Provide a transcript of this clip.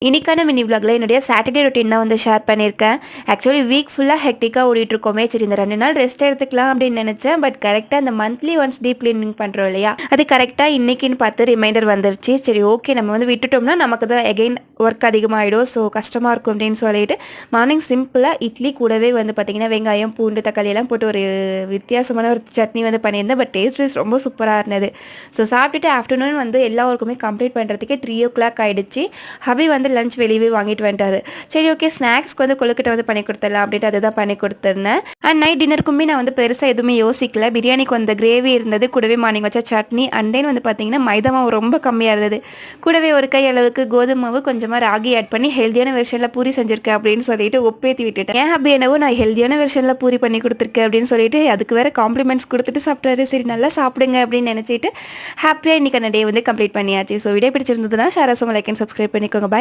இன்னைக்கான மினி விளாக்ல என்னுடைய Saturday routine தான் வந்து ஷேர் பண்ணியிருக்கேன். ஆக்சுவலி வீக் ஃபுல்லாக ஹெக்டிக்காக ஓடிட்டு இருக்கோமே, சரி இந்த 2 நாள் ரெஸ்ட் எடுத்துக்கலாம் அப்படின்னு நினச்சேன். பட் கரெக்டாக அந்த மந்த்லி ஒன்ஸ் டீப் கிளீனிங் பண்ணுறோம் இல்லையா, அது கரெக்டாக இன்னைக்குன்னு பார்த்து ரிமைண்டர் வந்துருச்சு. சரி ஓகே, நம்ம வந்து விட்டுட்டோம்னா நமக்கு தான் எகெயின் ஒர்க் அதிகமாகிடும், ஸோ கஷ்டமாக இருக்கும் அப்படின்னு சொல்லிட்டு மார்னிங் சிம்பிளாக இட்லி கூடவே வந்து பார்த்திங்கன்னா வெங்காயம் பூண்டு தக்காளி எல்லாம் போட்டு ஒரு வித்தியாசமான ஒரு சட்னி வந்து பண்ணியிருந்தேன். பட் டேஸ்ட் வைஸ் ரொம்ப சூப்பராக இருந்தது. ஸோ சாப்பிட்டுட்டு ஆஃப்டர்நூன் வந்து எல்லா ஒர்க்குமே கம்ப்ளீட் பண்ணுறதுக்கே 3 o'clock ஆகிடுச்சு. ஹபி வந்து லஞ்ச் வெளியவே வாங்கிட்டு வந்துட்டாரு. சரி ஓகே, ஸ்நாக்ஸ்க்கு வந்து கொழுக்கட்டை வந்து பண்ணி கொடுத்துடலாம் அப்படின்ட்டு அதை தான் பண்ணி கொடுத்துருந்தேன். அண்ட் நைட் டின்னருக்குமே நான் வந்து பெருசாக எதுவுமே யோசிக்கல. பிரியாணிக்கு வந்து கிரேவி இருந்தது, கூடவே மார்னிங் வச்ச சட்னி. அண்ட் தென் வந்து பார்த்தீங்கன்னா மைதா மாவு ரொம்ப கம்மியாக இருந்தது, கூடவே ஒரு கை அளவுக்கு கோதுமை மாவு, கொஞ்சமாக ராகி ஆட் பண்ணி ஹெல்த்தியான வெர்ஷனில் பூரி செஞ்சுருக்கேன் அப்படின்னு சொல்லிட்டு ஒப்பேற்றி விட்டுட்டேன். ஏன் ஹபி என்னவோ நான் ஹெல்த்தியான வெர்ஷனில் பூரி பண்ணி கொடுத்துருக்கேன் அப்படின்னு சொல்லிட்டு அதுக்கு வேற காம்ப்ளிமெண்ட்ஸ் கொடுத்துட்டு சாப்பிட்டாரு. சரி நல்லா சாப்பிடுங்க அப்படின்னு நினச்சிட்டு ஹாப்பியாக இன்னைக்கான டே வந்து கம்ப்ளீட் பண்ணியாச்சு. ஸோ வீடியோ பிடிச்சிருந்ததுன்னா ஷேர் லைக் அண்ட் சப்ஸ்கிரைப் பண்ணிக்கோங்க. பாய்.